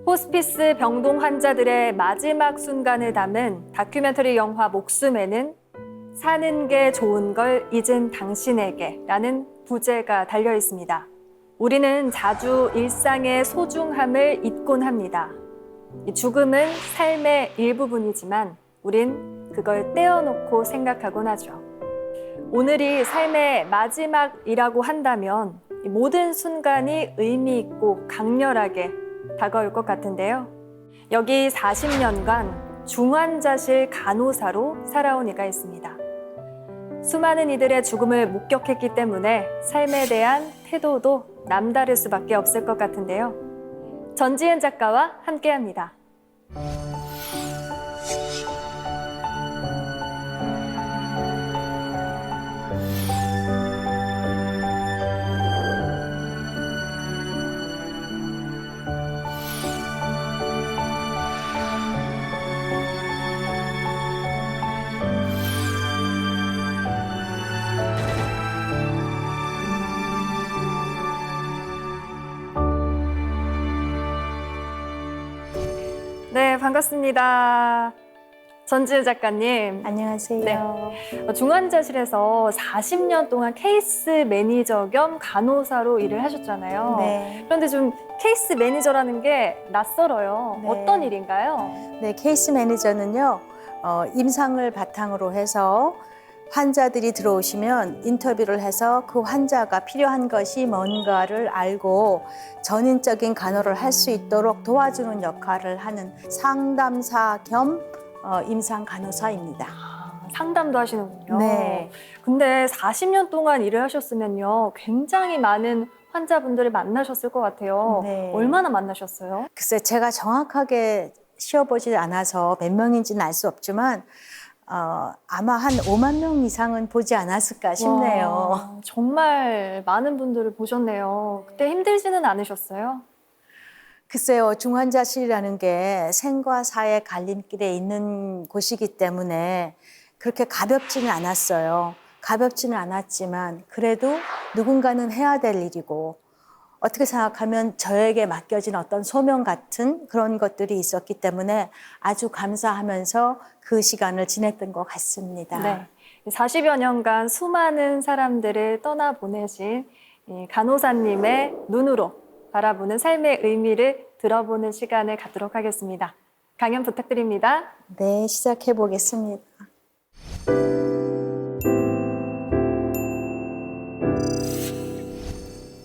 호스피스 병동 환자들의 마지막 순간을 담은 다큐멘터리 영화 목숨에는 사는 게 좋은 걸 잊은 당신에게 라는 부제가 달려 있습니다. 우리는 자주 일상의 소중함을 잊곤 합니다. 죽음은 삶의 일부분이지만 우린 그걸 떼어놓고 생각하곤 하죠. 오늘이 삶의 마지막이라고 한다면 모든 순간이 의미 있고 강렬하게 다가올 것 같은데요. 여기 40년간 중환자실 간호사로 살아온 이가 있습니다. 수많은 이들의 죽음을 목격했기 때문에 삶에 대한 태도도 남다를 수밖에 없을 것 같은데요. 전지은 작가와 함께합니다. 네, 반갑습니다. 전지은 작가님. 안녕하세요. 네. 중환자실에서 40년 동안 케이스 매니저 겸 간호사로 일을 하셨잖아요. 네. 그런데 좀 케이스 매니저라는 게 낯설어요. 네. 어떤 일인가요? 네, 케이스 매니저는요, 임상을 바탕으로 해서 환자들이 들어오시면 인터뷰를 해서 그 환자가 필요한 것이 뭔가를 알고 전인적인 간호를 할 수 있도록 도와주는 역할을 하는 상담사 겸 임상 간호사입니다. 상담도 하시는군요. 네. 근데 40년 동안 일을 하셨으면요, 굉장히 많은 환자분들을 만나셨을 것 같아요. 네. 얼마나 만나셨어요? 글쎄, 제가 정확하게 쉬어보지 않아서 몇 명인지는 알 수 없지만 아마 한 5만 명 이상은 보지 않았을까 싶네요. 와, 정말 많은 분들을 보셨네요. 그때 힘들지는 않으셨어요? 글쎄요, 중환자실이라는 게 생과 사의 갈림길에 있는 곳이기 때문에 그렇게 가볍지는 않았어요. 가볍지는 않았지만 그래도 누군가는 해야 될 일이고 어떻게 생각하면 저에게 맡겨진 어떤 소명 같은 그런 것들이 있었기 때문에 아주 감사하면서 그 시간을 지냈던 것 같습니다. 네. 40여 년간 수많은 사람들을 떠나보내신 이 간호사님의 눈으로 바라보는 삶의 의미를 들어보는 시간을 갖도록 하겠습니다. 강연 부탁드립니다. 네, 시작해 보겠습니다.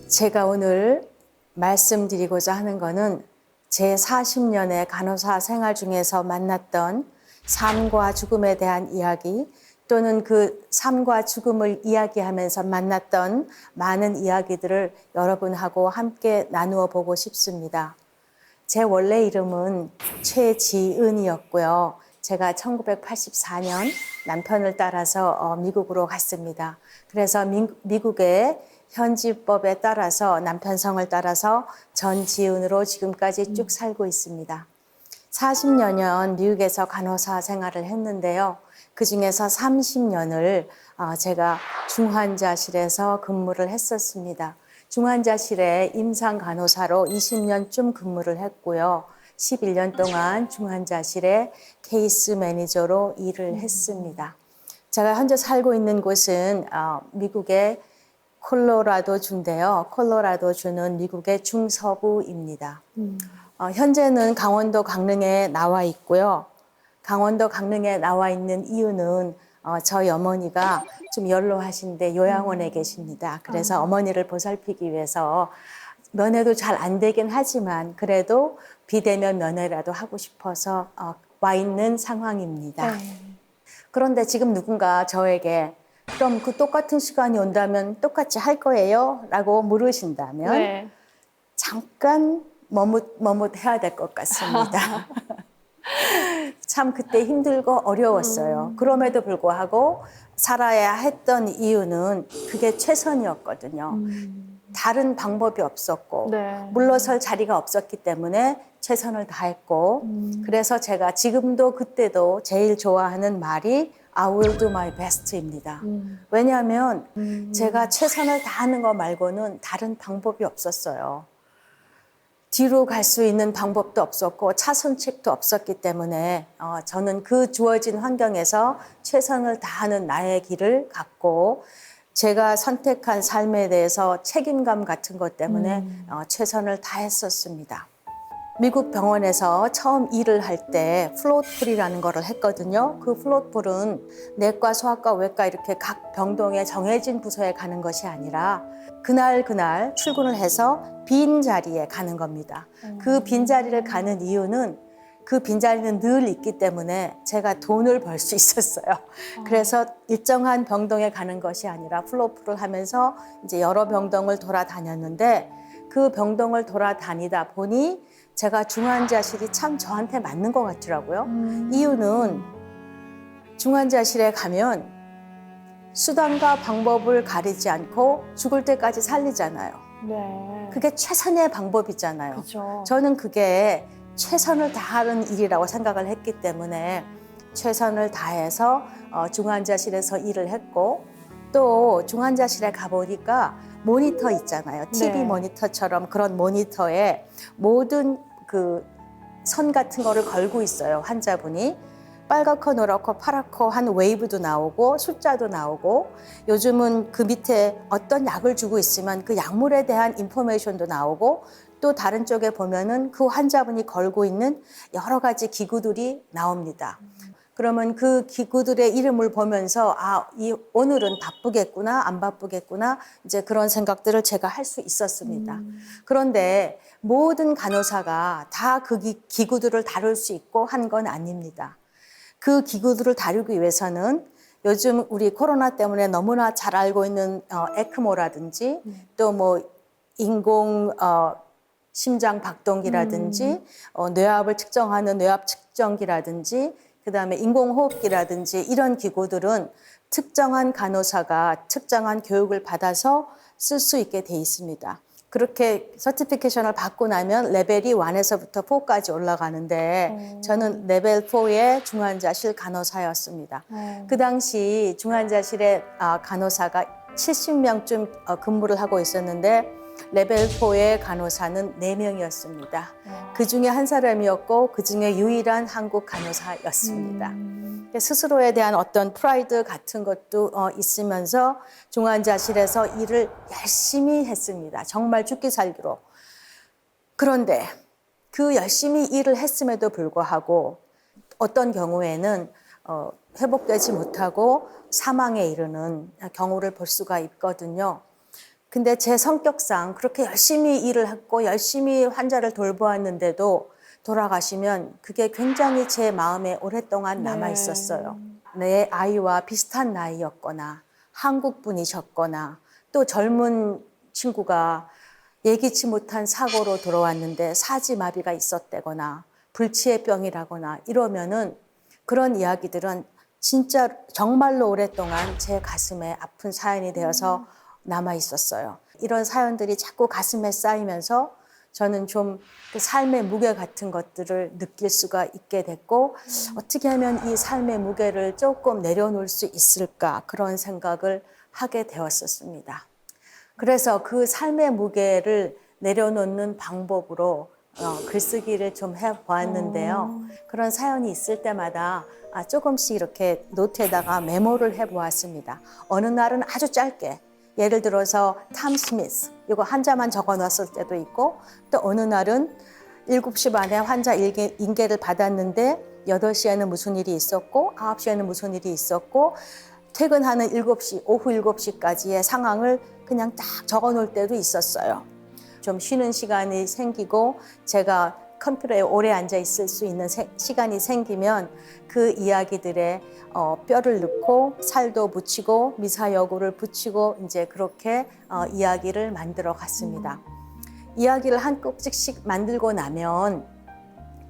제가 오늘 말씀드리고자 하는 거는 제 40년의 간호사 생활 중에서 만났던 삶과 죽음에 대한 이야기 또는 그 삶과 죽음을 이야기하면서 만났던 많은 이야기들을 여러분하고 함께 나누어 보고 싶습니다. 제 원래 이름은 최지은이었고요. 제가 1984년 남편을 따라서 미국으로 갔습니다. 그래서 미국의 현지법에 따라서 남편 성을 따라서 전지은으로 지금까지 쭉 살고 있습니다. 40여 년 미국에서 간호사 생활을 했는데요. 그중에서 30년을 제가 중환자실에서 근무를 했었습니다. 중환자실에 임상 간호사로 20년쯤 근무를 했고요. 11년 동안 중환자실에 케이스 매니저로 일을 했습니다. 제가 현재 살고 있는 곳은 미국의 콜로라도주인데요. 콜로라도주는 미국의 중서부입니다. 현재는 강원도 강릉에 나와 있고요. 강원도 강릉에 나와 있는 이유는 저희 어머니가 좀 연로하신데 요양원에 계십니다. 그래서 어머니를 보살피기 위해서 면회도 잘 안 되긴 하지만 그래도 비대면 면회라도 하고 싶어서 와 있는 상황입니다. 네. 그런데 지금 누군가 저에게 그럼 그 똑같은 시간이 온다면 똑같이 할 거예요? 라고 물으신다면 네. 잠깐 머뭇해야 될 것 같습니다. 참 그때 힘들고 어려웠어요. 그럼에도 불구하고 살아야 했던 이유는 그게 최선이었거든요. 다른 방법이 없었고 네. 물러설 자리가 없었기 때문에 최선을 다했고 그래서 제가 지금도 그때도 제일 좋아하는 말이 I will do my best입니다. 왜냐하면 제가 최선을 다하는 거 말고는 다른 방법이 없었어요. 뒤로 갈 수 있는 방법도 없었고 차선책도 없었기 때문에 저는 그 주어진 환경에서 최선을 다하는 나의 길을 갔고 제가 선택한 삶에 대해서 책임감 같은 것 때문에 최선을 다했었습니다. 미국 병원에서 처음 일을 할 때 플롯풀이라는 거를 했거든요. 그 플롯풀은 내과, 소아과, 외과 이렇게 각 병동에 정해진 부서에 가는 것이 아니라 그날 출근을 해서 빈 자리에 가는 겁니다. 그 빈 자리를 가는 이유는 그 빈자리는 늘 있기 때문에 제가 돈을 벌 수 있었어요. 그래서 일정한 병동에 가는 것이 아니라 플로프를 하면서 이제 여러 병동을 돌아다녔는데 그 병동을 돌아다니다 보니 제가 중환자실이 참 저한테 맞는 것 같더라고요. 이유는 중환자실에 가면 수단과 방법을 가리지 않고 죽을 때까지 살리잖아요. 네. 그게 최선의 방법이잖아요. 그렇죠. 저는 그게 최선을 다하는 일이라고 생각을 했기 때문에 최선을 다해서 중환자실에서 일을 했고 또 중환자실에 가보니까 모니터 있잖아요. TV 네. 모니터처럼 그런 모니터에 모든 그 선 같은 거를 걸고 있어요. 환자분이. 빨갛고 노랗고 파랗고 한 웨이브도 나오고 숫자도 나오고 요즘은 그 밑에 어떤 약을 주고 있으면 그 약물에 대한 인포메이션도 나오고 또 다른 쪽에 보면은 그 환자분이 걸고 있는 여러 가지 기구들이 나옵니다. 그러면 그 기구들의 이름을 보면서 오늘은 바쁘겠구나, 안 바쁘겠구나, 이제 그런 생각들을 제가 할 수 있었습니다. 그런데 모든 간호사가 다 그 기구들을 다룰 수 있고 한 건 아닙니다. 그 기구들을 다루기 위해서는 요즘 우리 코로나 때문에 너무나 잘 알고 있는 에크모라든지 또 뭐 인공 심장 박동기라든지 뇌압을 측정하는 뇌압 측정기라든지 그다음에 인공호흡기라든지 이런 기구들은 특정한 간호사가 특정한 교육을 받아서 쓸 수 있게 돼 있습니다. 그렇게 서티피케이션을 받고 나면 레벨이 1에서부터 4까지 올라가는데 저는 레벨 4의 중환자실 간호사였습니다. 그 당시 중환자실의 간호사가 70명쯤 근무를 하고 있었는데 레벨 4의 간호사는 4명이었습니다. 그 중에 한 사람이었고 그 중에 유일한 한국 간호사였습니다. 스스로에 대한 어떤 프라이드 같은 것도 있으면서 중환자실에서 일을 열심히 했습니다. 정말 죽기 살기로. 그런데 그 열심히 일을 했음에도 불구하고 어떤 경우에는 회복되지 못하고 사망에 이르는 경우를 볼 수가 있거든요. 근데 제 성격상 그렇게 열심히 일을 했고 열심히 환자를 돌보았는데도 돌아가시면 그게 굉장히 제 마음에 오랫동안 남아 있었어요. 내 아이와 비슷한 나이였거나 한국 분이셨거나 또 젊은 친구가 예기치 못한 사고로 돌아왔는데 사지마비가 있었다거나 불치해병이라거나 이러면은 그런 이야기들은 진짜 정말로 오랫동안 제 가슴에 아픈 사연이 되어서 남아 있었어요. 이런 사연들이 자꾸 가슴에 쌓이면서 저는 좀 그 삶의 무게 같은 것들을 느낄 수가 있게 됐고 어떻게 하면 이 삶의 무게를 조금 내려놓을 수 있을까 그런 생각을 하게 되었었습니다. 그래서 그 삶의 무게를 내려놓는 방법으로 글쓰기를 좀 해보았는데요. 그런 사연이 있을 때마다 조금씩 이렇게 노트에다가 메모를 해보았습니다. 어느 날은 아주 짧게 예를 들어서 탐 스미스 이거 한자만 적어놨을 때도 있고 또 어느 날은 7시 반에 환자 인계를 받았는데 8시에는 무슨 일이 있었고 9시에는 무슨 일이 있었고 퇴근하는 7시, 오후 7시까지의 상황을 그냥 딱 적어놓을 때도 있었어요. 좀 쉬는 시간이 생기고 제가 컴퓨터에 오래 앉아 있을 수 있는 시간이 생기면 그 이야기들에 뼈를 넣고 살도 붙이고 미사여구를 붙이고 이제 그렇게 이야기를 만들어 갔습니다. 이야기를 한 꼭지씩 만들고 나면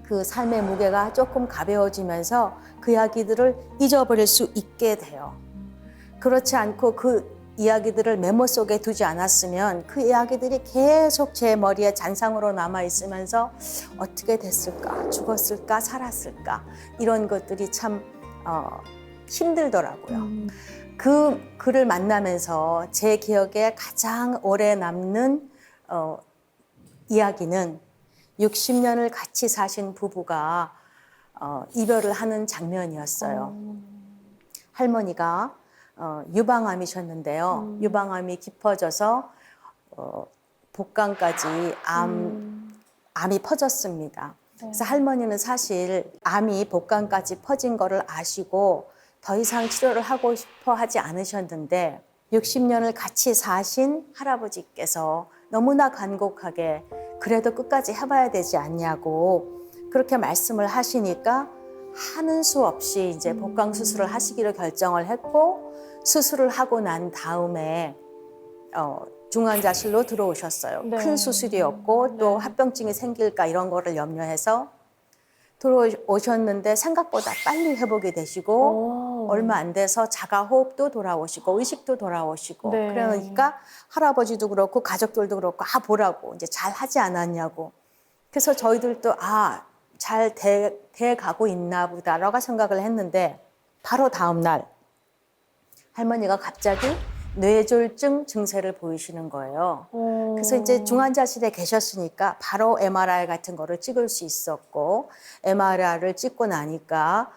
그 삶의 무게가 조금 가벼워지면서 그 이야기들을 잊어버릴 수 있게 돼요. 그렇지 않고 그 이야기들을 메모 속에 두지 않았으면 그 이야기들이 계속 제 머리에 잔상으로 남아 있으면서 어떻게 됐을까, 죽었을까, 살았을까 이런 것들이 참 힘들더라고요. 그 글을 만나면서 제 기억에 가장 오래 남는 이야기는 60년을 같이 사신 부부가 이별을 하는 장면이었어요. 할머니가 유방암이셨는데요. 유방암이 깊어져서 복강까지 암이 퍼졌습니다. 그래서 할머니는 사실 암이 복강까지 퍼진 거를 아시고 더 이상 치료를 하고 싶어 하지 않으셨는데 60년을 같이 사신 할아버지께서 너무나 간곡하게 그래도 끝까지 해봐야 되지 않냐고 그렇게 말씀을 하시니까 하는 수 없이 이제 복강 수술을 하시기로 결정을 했고 수술을 하고 난 다음에 중환자실로 들어오셨어요. 네. 큰 수술이었고 또 합병증이 생길까 이런 거를 염려해서 들어오셨는데 생각보다 빨리 회복이 되시고 얼마 안 돼서 자가호흡도 돌아오시고 의식도 돌아오시고 네. 그러니까 할아버지도 그렇고 가족들도 그렇고 보라고 이제 잘 하지 않았냐고 그래서 저희들도 잘 돼 가고 있나 보다라고 생각을 했는데 바로 다음 날 할머니가 갑자기 뇌졸중 증세를 보이시는 거예요. 그래서 이제 중환자실에 계셨으니까 바로 MRI 같은 거를 찍을 수 있었고 MRI를 찍고 나니까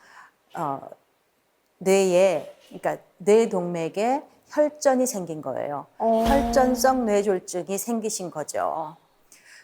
그러니까 뇌동맥에 혈전이 생긴 거예요. 혈전성 뇌졸중이 생기신 거죠.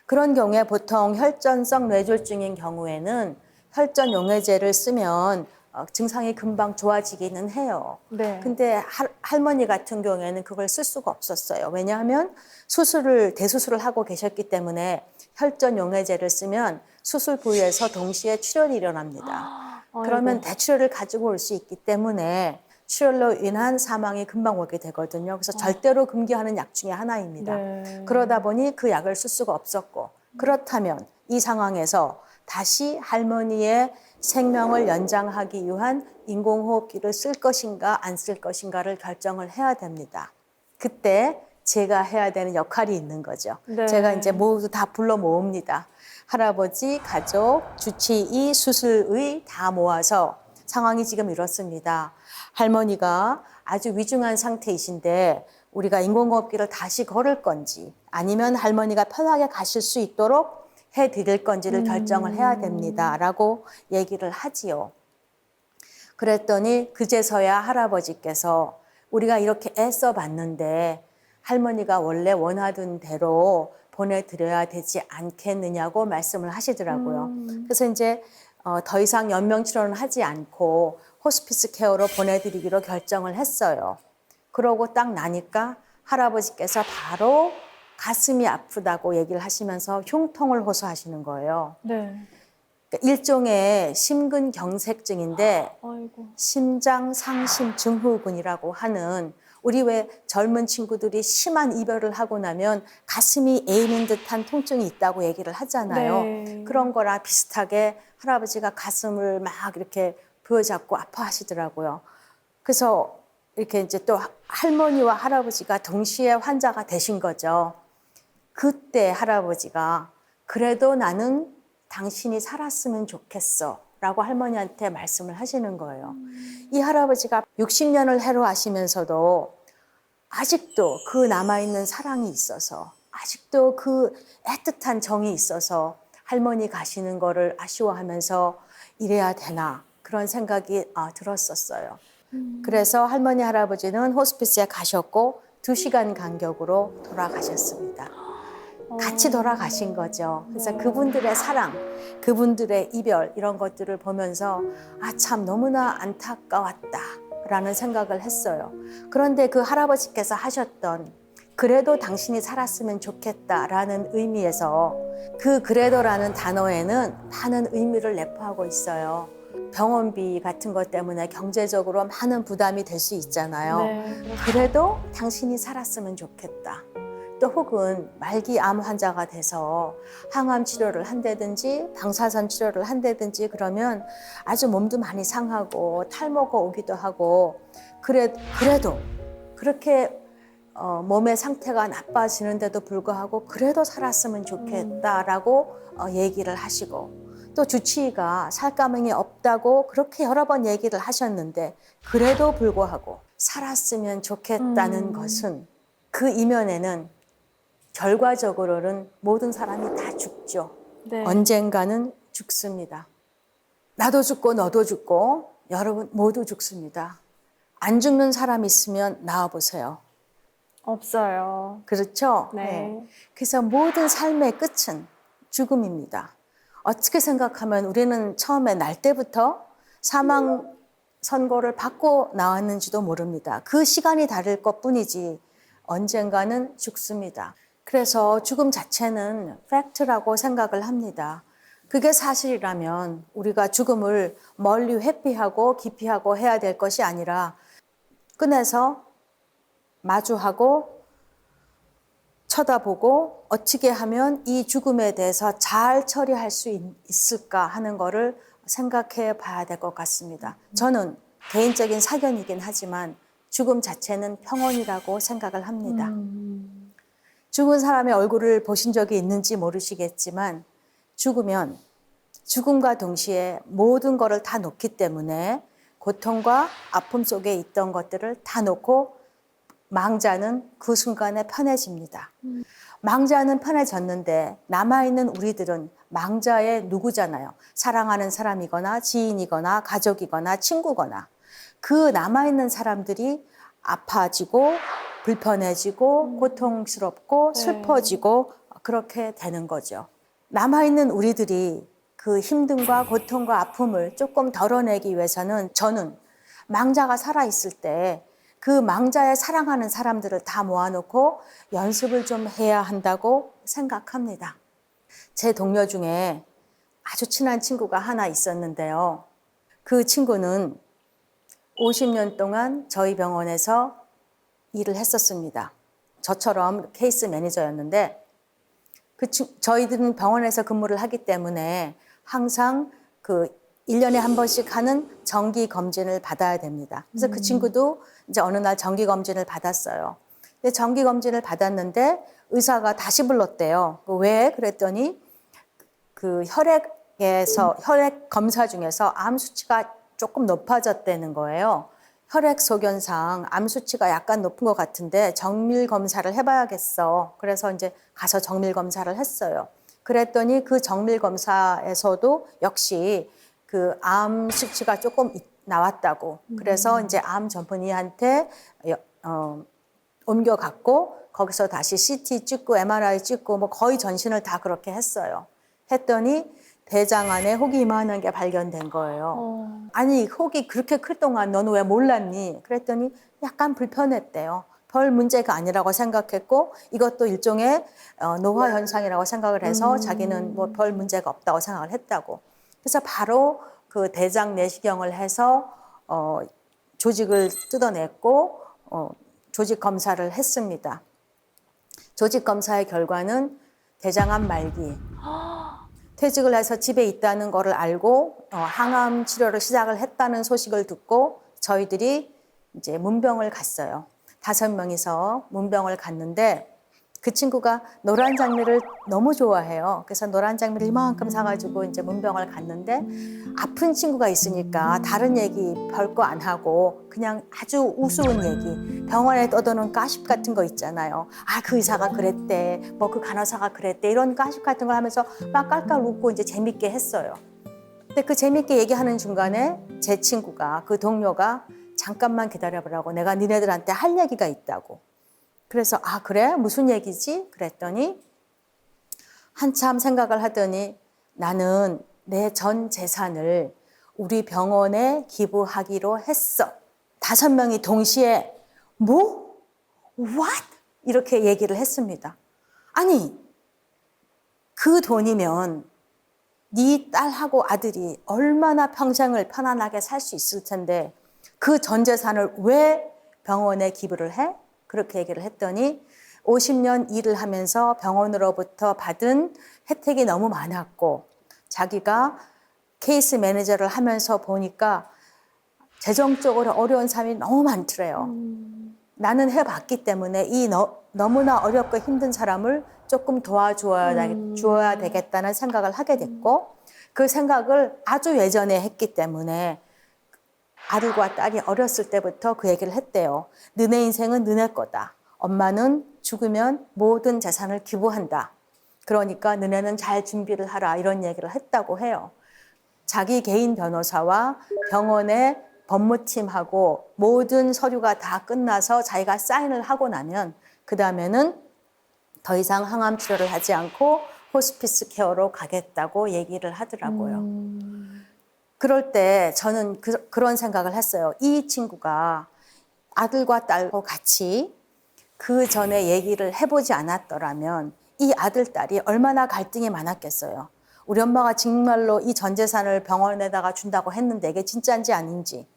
그런 경우에 보통 혈전성 뇌졸중인 경우에는 혈전 용해제를 쓰면 증상이 금방 좋아지기는 해요. 네. 근데 할머니 같은 경우에는 그걸 쓸 수가 없었어요. 왜냐하면 대수술을 하고 계셨기 때문에 혈전 용해제를 쓰면 수술 부위에서 동시에 출혈이 일어납니다. 그러면 대출혈을 가지고 올 수 있기 때문에 출혈로 인한 사망이 금방 오게 되거든요. 그래서 절대로 금기하는 약 중에 하나입니다. 네. 그러다 보니 그 약을 쓸 수가 없었고 그렇다면 이 상황에서 다시 할머니의 생명을 연장하기 위한 인공호흡기를 쓸 것인가 안 쓸 것인가를 결정을 해야 됩니다. 그때 제가 해야 되는 역할이 있는 거죠. 네. 제가 이제 모두 다 불러 모읍니다. 할아버지, 가족, 주치의, 수술의 다 모아서 상황이 지금 이렇습니다. 할머니가 아주 위중한 상태이신데 우리가 인공호흡기를 다시 걸을 건지 아니면 할머니가 편하게 가실 수 있도록 해드릴 건지를 결정을 해야 됩니다. 라고 얘기를 하지요. 그랬더니 그제서야 할아버지께서 우리가 이렇게 애써 봤는데 할머니가 원래 원하던 대로 보내드려야 되지 않겠느냐고 말씀을 하시더라고요. 그래서 이제 더 이상 연명치료는 하지 않고 호스피스 케어로 보내드리기로 결정을 했어요. 그러고 딱 나니까 할아버지께서 바로 가슴이 아프다고 얘기를 하시면서 흉통을 호소하시는 거예요. 네. 그러니까 일종의 심근경색증인데 아이고. 심장상심증후군이라고 하는 우리 왜 젊은 친구들이 심한 이별을 하고 나면 가슴이 에이는 듯한 통증이 있다고 얘기를 하잖아요. 네. 그런 거랑 비슷하게 할아버지가 가슴을 막 이렇게 부여잡고 아파하시더라고요. 그래서 이렇게 이제 또 할머니와 할아버지가 동시에 환자가 되신 거죠. 그때 할아버지가 그래도 나는 당신이 살았으면 좋겠어 라고 할머니한테 말씀을 하시는 거예요. 이 할아버지가 60년을 해로하시면서도 아직도 그 남아있는 사랑이 있어서 아직도 그 애틋한 정이 있어서 할머니 가시는 거를 아쉬워하면서 이래야 되나 그런 생각이 들었었어요. 그래서 할머니 할아버지는 호스피스에 가셨고 2시간 간격으로 돌아가셨습니다. 같이 돌아가신 거죠. 그래서 그분들의 사랑, 그분들의 이별 이런 것들을 보면서 참 너무나 안타까웠다라는 생각을 했어요. 그런데 그 할아버지께서 하셨던 그래도 당신이 살았으면 좋겠다라는 의미에서 그 그래도라는 단어에는 많은 의미를 내포하고 있어요. 병원비 같은 것 때문에 경제적으로 많은 부담이 될 수 있잖아요. 네. 그래도 당신이 살았으면 좋겠다. 또 혹은 말기 암 환자가 돼서 항암 치료를 한다든지 방사선 치료를 한다든지 그러면 아주 몸도 많이 상하고 탈모가 오기도 하고 그래도 그렇게 몸의 상태가 나빠지는데도 불구하고 그래도 살았으면 좋겠다라고 얘기를 하시고 또 주치의가 살가망이 없다고 그렇게 여러 번 얘기를 하셨는데 그래도 불구하고 살았으면 좋겠다는 것은 그 이면에는 결과적으로는 모든 사람이 다 죽죠. 네. 언젠가는 죽습니다. 나도 죽고 너도 죽고 여러분 모두 죽습니다. 안 죽는 사람 있으면 나와보세요. 없어요. 그렇죠? 네. 그래서 모든 삶의 끝은 죽음입니다. 어떻게 생각하면 우리는 처음에 날 때부터 사망 선고를 받고 나왔는지도 모릅니다. 그 시간이 다를 것뿐이지 언젠가는 죽습니다. 그래서 죽음 자체는 팩트라고 생각을 합니다. 그게 사실이라면 우리가 죽음을 멀리 회피하고 기피하고 해야 될 것이 아니라 꺼내서 마주하고 쳐다보고 어떻게 하면 이 죽음에 대해서 잘 처리할 수 있을까 하는 거를 생각해 봐야 될 것 같습니다. 저는 개인적인 사견이긴 하지만 죽음 자체는 평온이라고 생각을 합니다. 죽은 사람의 얼굴을 보신 적이 있는지 모르시겠지만 죽으면 죽음과 동시에 모든 것을 다 놓기 때문에 고통과 아픔 속에 있던 것들을 다 놓고 망자는 그 순간에 편해집니다. 망자는 편해졌는데 남아있는 우리들은 망자의 누구잖아요. 사랑하는 사람이거나 지인이거나 가족이거나 친구거나 그 남아있는 사람들이 아파지고 불편해지고 고통스럽고 슬퍼지고 그렇게 되는 거죠. 남아있는 우리들이 그 힘듦과 고통과 아픔을 조금 덜어내기 위해서는 저는 망자가 살아있을 때 그 망자의 사랑하는 사람들을 다 모아놓고 연습을 좀 해야 한다고 생각합니다. 제 동료 중에 아주 친한 친구가 하나 있었는데요. 그 친구는 50년 동안 저희 병원에서 일을 했었습니다. 저처럼 케이스 매니저였는데 저희들은 병원에서 근무를 하기 때문에 항상 그 1년에 한 번씩 하는 정기 검진을 받아야 됩니다. 그래서 그 친구도 이제 어느 날 정기 검진을 받았어요. 근데 정기 검진을 받았는데 의사가 다시 불렀대요. 왜? 그랬더니 그 혈액 검사 중에서 암 수치가 조금 높아졌다는 거예요. 혈액 소견상 암 수치가 약간 높은 것 같은데 정밀 검사를 해봐야겠어. 그래서 이제 가서 정밀 검사를 했어요. 그랬더니 그 정밀 검사에서도 역시 그 암 수치가 조금 나왔다고. 그래서 이제 암 전문의한테 옮겨갔고 거기서 다시 CT 찍고 MRI 찍고 뭐 거의 전신을 다 그렇게 했어요. 했더니 대장 안에 혹이 이만한 게 발견된 거예요. 아니 혹이 그렇게 클 동안 너는 왜 몰랐니? 그랬더니 약간 불편했대요. 별 문제가 아니라고 생각했고 이것도 일종의 노화 현상이라고 생각을 해서 자기는 뭐 별 문제가 없다고 생각을 했다고. 그래서 바로 그 대장 내시경을 해서 조직을 뜯어냈고 조직 검사를 했습니다. 조직 검사의 결과는 대장암 말기. 퇴직을 해서 집에 있다는 거를 알고 항암 치료를 시작을 했다는 소식을 듣고 저희들이 이제 문병을 갔어요. 5명이서 문병을 갔는데 그 친구가 노란 장미를 너무 좋아해요. 그래서 노란 장미를 이만큼 사가지고 이제 문병을 갔는데 아픈 친구가 있으니까 다른 얘기 별거 안 하고 그냥 아주 우스운 얘기, 병원에 떠도는 가십 같은 거 있잖아요. 아, 그 의사가 그랬대, 뭐 그 간호사가 그랬대, 이런 가십 같은 걸 하면서 막 깔깔 웃고 이제 재밌게 했어요. 근데 그 재밌게 얘기하는 중간에 제 친구가, 그 동료가 잠깐만 기다려보라고, 내가 니네들한테 할 얘기가 있다고. 그래서 아 그래? 무슨 얘기지? 그랬더니 한참 생각을 하더니 나는 내 전 재산을 우리 병원에 기부하기로 했어. 5명이 동시에 뭐? What? 이렇게 얘기를 했습니다. 아니 그 돈이면 네 딸하고 아들이 얼마나 평생을 편안하게 살 수 있을 텐데 그 전 재산을 왜 병원에 기부를 해? 그렇게 얘기를 했더니 50년 일을 하면서 병원으로부터 받은 혜택이 너무 많았고 자기가 케이스 매니저를 하면서 보니까 재정적으로 어려운 사람이 너무 많더래요. 나는 해봤기 때문에 이 너무나 어렵고 힘든 사람을 조금 도와주어야 되겠다는 생각을 하게 됐고 그 생각을 아주 예전에 했기 때문에 아들과 딸이 어렸을 때부터 그 얘기를 했대요. 너네 인생은 너네 거다. 엄마는 죽으면 모든 재산을 기부한다. 그러니까 너네는 잘 준비를 하라 이런 얘기를 했다고 해요. 자기 개인 변호사와 병원의 법무팀하고 모든 서류가 다 끝나서 자기가 사인을 하고 나면 그 다음에는 더 이상 항암 치료를 하지 않고 호스피스 케어로 가겠다고 얘기를 하더라고요. 그럴 때 저는 그런 생각을 했어요. 이 친구가 아들과 딸과 같이 그 전에 얘기를 해보지 않았더라면 이 아들, 딸이 얼마나 갈등이 많았겠어요. 우리 엄마가 정말로 이 전 재산을 병원에다가 준다고 했는데 이게 진짜인지 아닌지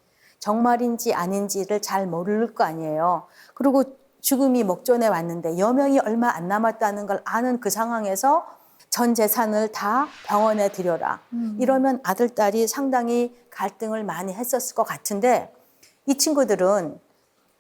정말인지 아닌지를 잘 모를 거 아니에요. 그리고 죽음이 목전에 왔는데 여명이 얼마 안 남았다는 걸 아는 그 상황에서 전 재산을 다 병원에 들여라. 이러면 아들, 딸이 상당히 갈등을 많이 했었을 것 같은데 이 친구들은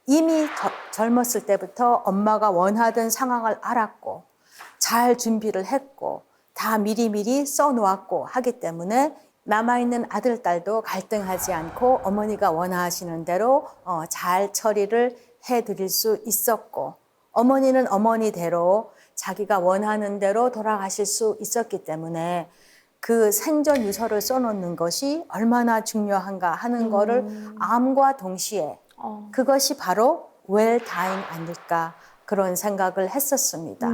이미 젊었을 때부터 엄마가 원하던 상황을 알았고 잘 준비를 했고 다 미리미리 써놓았고 하기 때문에 남아있는 아들, 딸도 갈등하지 않고 어머니가 원하시는 대로 잘 처리를 해드릴 수 있었고 어머니는 어머니대로 자기가 원하는 대로 돌아가실 수 있었기 때문에 그 생전 유서를 써놓는 것이 얼마나 중요한가 하는 거를 암과 동시에 그것이 바로 well dying 아닐까 그런 생각을 했었습니다.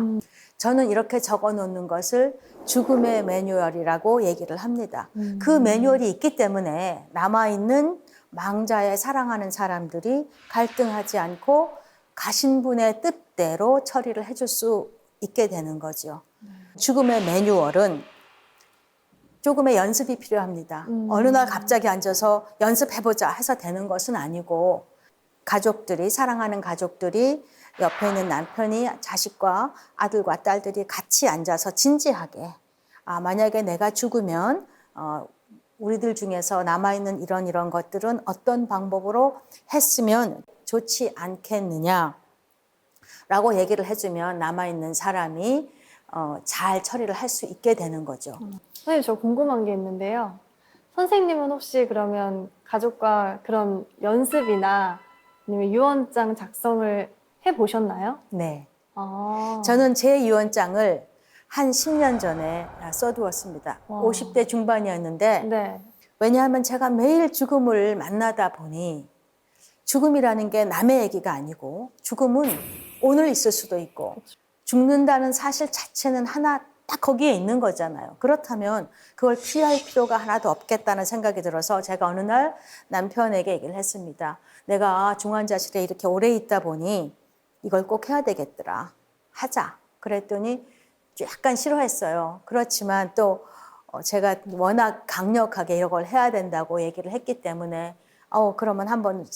저는 이렇게 적어놓는 것을 죽음의 매뉴얼이라고 얘기를 합니다. 그 매뉴얼이 있기 때문에 남아있는 망자에 사랑하는 사람들이 갈등하지 않고 가신 분의 뜻대로 처리를 해줄 수 있게 되는 거죠. 죽음의 매뉴얼은 조금의 연습이 필요합니다. 어느 날 갑자기 앉아서 연습해보자 해서 되는 것은 아니고 가족들이 사랑하는 가족들이 옆에 있는 남편이 자식과 아들과 딸들이 같이 앉아서 진지하게 만약에 내가 죽으면 우리들 중에서 남아있는 이런 것들은 어떤 방법으로 했으면 좋지 않겠느냐 라고 얘기를 해주면 남아있는 사람이 잘 처리를 할 수 있게 되는 거죠. 선생님, 저 궁금한 게 있는데요. 선생님은 혹시 그러면 가족과 그런 연습이나 아니면 유언장 작성을 해보셨나요? 네. 아. 저는 제 유언장을 한 10년 전에 써두었습니다. 와. 50대 중반이었는데 네. 왜냐하면 제가 매일 죽음을 만나다 보니 죽음이라는 게 남의 얘기가 아니고 죽음은 오늘 있을 수도 있고 죽는다는 사실 자체는 하나 딱 거기에 있는 거잖아요. 그렇다면 그걸 피할 필요가 하나도 없겠다는 생각이 들어서 제가 어느 날 남편에게 얘기를 했습니다. 내가 중환자실에 이렇게 오래 있다 보니 이걸 꼭 해야 되겠더라. 하자. 그랬더니 약간 싫어했어요. 그렇지만 또 제가 워낙 강력하게 이걸 해야 된다고 얘기를 했기 때문에 그러면 한번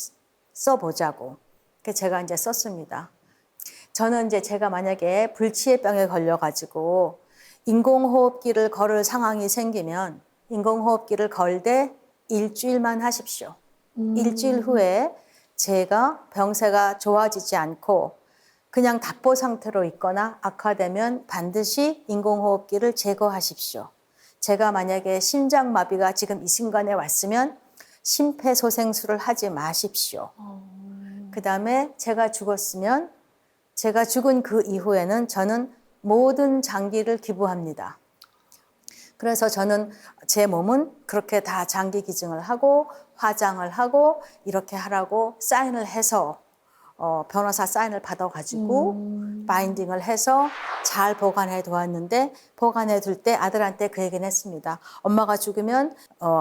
써보자고. 그래서 제가 이제 썼습니다. 저는 이제 제가 만약에 불치해병에 걸려가지고 인공호흡기를 걸을 상황이 생기면 인공호흡기를 걸되 일주일만 하십시오. 일주일 후에 제가 병세가 좋아지지 않고 그냥 답보 상태로 있거나 악화되면 반드시 인공호흡기를 제거하십시오. 제가 만약에 심장마비가 지금 이 순간에 왔으면 심폐소생술을 하지 마십시오. 그 다음에 제가 죽었으면 제가 죽은 그 이후에는 저는 모든 장기를 기부합니다. 그래서 저는 제 몸은 그렇게 다 장기 기증을 하고 화장을 하고 이렇게 하라고 사인을 해서 변호사 사인을 받아가지고 바인딩을 해서 잘 보관해 두었는데 보관해 둘 때 아들한테 그 얘기는 했습니다. 엄마가 죽으면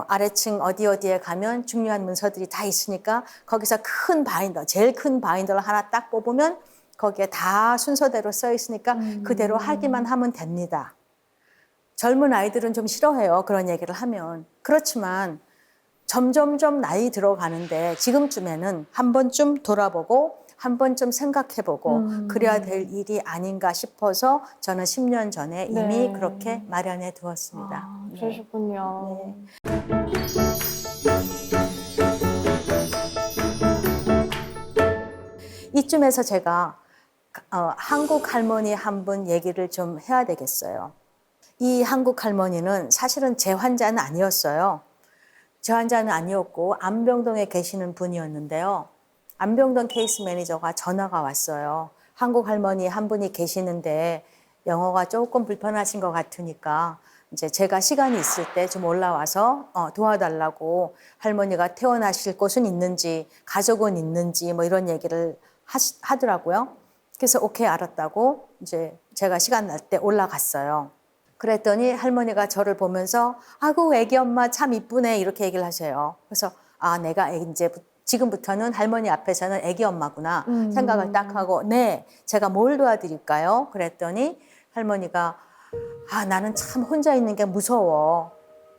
아래층 어디에 가면 중요한 문서들이 다 있으니까 거기서 큰 바인더, 제일 큰 바인더를 하나 딱 뽑으면 거기에 다 순서대로 써 있으니까 그대로 하기만 하면 됩니다. 젊은 아이들은 좀 싫어해요. 그런 얘기를 하면. 그렇지만 점점점 나이 들어가는데 지금쯤에는 한 번쯤 돌아보고 한 번쯤 생각해보고 그래야 될 일이 아닌가 싶어서 저는 10년 전에 이미 네. 그렇게 마련해 두었습니다. 그러셨군요. 이쯤에서 제가 한국 할머니 한 분 얘기를 좀 해야 되겠어요. 이 한국 할머니는 사실은 제 환자는 아니었어요. 제 환자는 아니었고 안병동에 계시는 분이었는데요. 안병동 케이스 매니저가 전화가 왔어요. 한국 할머니 한 분이 계시는데 영어가 조금 불편하신 것 같으니까 이제 제가 시간이 있을 때 좀 올라와서 도와달라고 할머니가 퇴원하실 곳은 있는지 가족은 있는지 뭐 이런 얘기를 하더라고요. 그래서 오케이 알았다고 이제 제가 시간 날 때 올라갔어요. 그랬더니 할머니가 저를 보면서 아이고 애기 엄마 참 이쁘네 이렇게 얘기를 하세요. 그래서 아 내가 이제 지금부터는 할머니 앞에서는 애기 엄마구나 생각을 딱 하고 네 제가 뭘 도와드릴까요? 그랬더니 할머니가 아 나는 참 혼자 있는 게 무서워.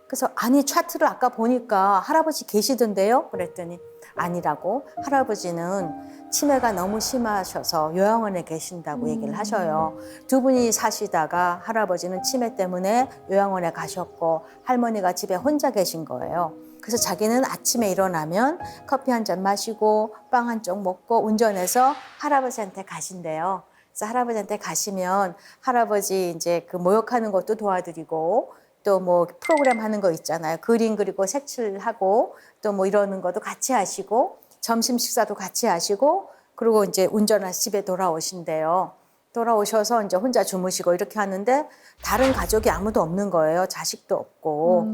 그래서 아니 차트를 아까 보니까 할아버지 계시던데요? 그랬더니 아니라고 할아버지는 치매가 너무 심하셔서 요양원에 계신다고 얘기를 하셔요. 두 분이 사시다가 할아버지는 치매 때문에 요양원에 가셨고 할머니가 집에 혼자 계신 거예요. 그래서 자기는 아침에 일어나면 커피 한 잔 마시고 빵 한 쪽 먹고 운전해서 할아버지한테 가신대요. 그래서 할아버지한테 가시면 할아버지 이제 그 모욕하는 것도 도와드리고 또 뭐 프로그램 하는 거 있잖아요. 그림 그리고 색칠하고 또 뭐 이러는 것도 같이 하시고 점심 식사도 같이 하시고 그리고 이제 운전해서 집에 돌아오신대요. 돌아오셔서 이제 혼자 주무시고 이렇게 하는데 다른 가족이 아무도 없는 거예요. 자식도 없고.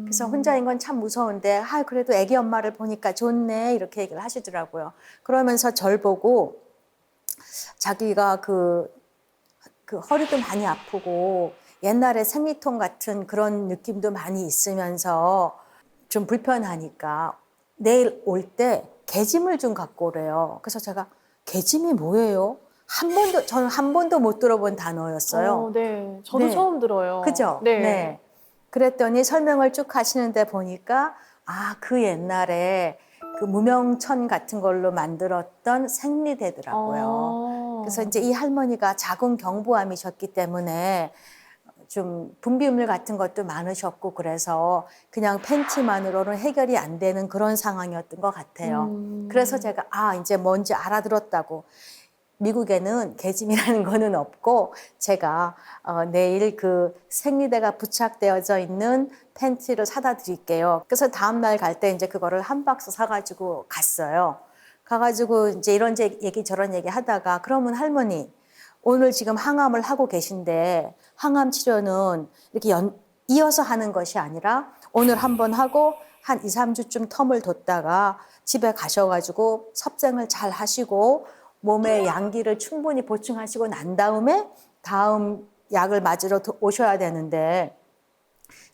그래서 혼자인 건 참 무서운데 아 그래도 애기 엄마를 보니까 좋네 이렇게 얘기를 하시더라고요. 그러면서 절 보고 자기가 그 허리도 많이 아프고 옛날에 생리통 같은 그런 느낌도 많이 있으면서 좀 불편하니까 내일 올 때 개짐을 좀 갖고 오래요. 그래서 제가 개짐이 뭐예요? 저는 한 번도 못 들어본 단어였어요. 네. 저도 네. 처음 들어요. 그죠? 네. 그랬더니 설명을 쭉 하시는데 보니까 아, 그 옛날에 그 무명천 같은 걸로 만들었던 생리대더라고요. 그래서 이제 이 할머니가 자궁 경부암이셨기 때문에 좀 분비물 같은 것도 많으셨고 그래서 그냥 팬티만으로는 해결이 안 되는 그런 상황이었던 것 같아요. 그래서 제가 아 이제 뭔지 알아들었다고. 미국에는 개짐이라는 거는 없고 제가 내일 그 생리대가 부착되어져 있는 팬티를 사다 드릴게요. 그래서 다음 날 갈 때 이제 그거를 한 박스 사가지고 갔어요. 가가지고 이제 이런 얘기 저런 얘기 하다가 그러면 할머니 오늘 지금 항암을 하고 계신데 항암 치료는 이렇게 이어서 하는 것이 아니라 오늘 한번 하고 한 2, 3주쯤 텀을 뒀다가 집에 가셔가지고 섭생을 잘 하시고 몸에 양기를 충분히 보충하시고 난 다음에 다음 약을 맞으러 오셔야 되는데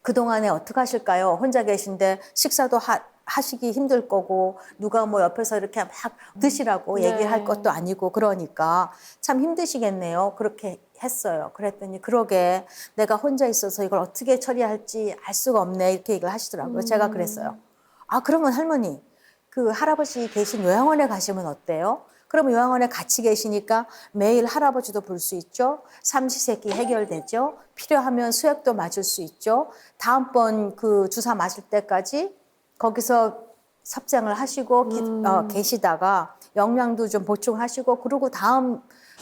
그동안에 어떻게 하실까요? 혼자 계신데 식사도 하시기 힘들 거고 누가 뭐 옆에서 이렇게 막 드시라고 얘기할 것도 아니고 그러니까 참 힘드시겠네요. 그렇게 했어요. 그랬더니 그러게 내가 혼자 있어서 이걸 어떻게 처리할지 알 수가 없네 이렇게 얘기를 하시더라고요. 제가 그랬어요. 아 그러면 할머니 그 할아버지 계신 요양원에 가시면 어때요? 그럼 요양원에 같이 계시니까 매일 할아버지도 볼 수 있죠. 삼시세끼 해결되죠. 필요하면 수액도 맞을 수 있죠. 다음번 그 주사 맞을 때까지 거기서 섭생을 하시고 계시다가 영양도 좀 보충하시고 그리고 다음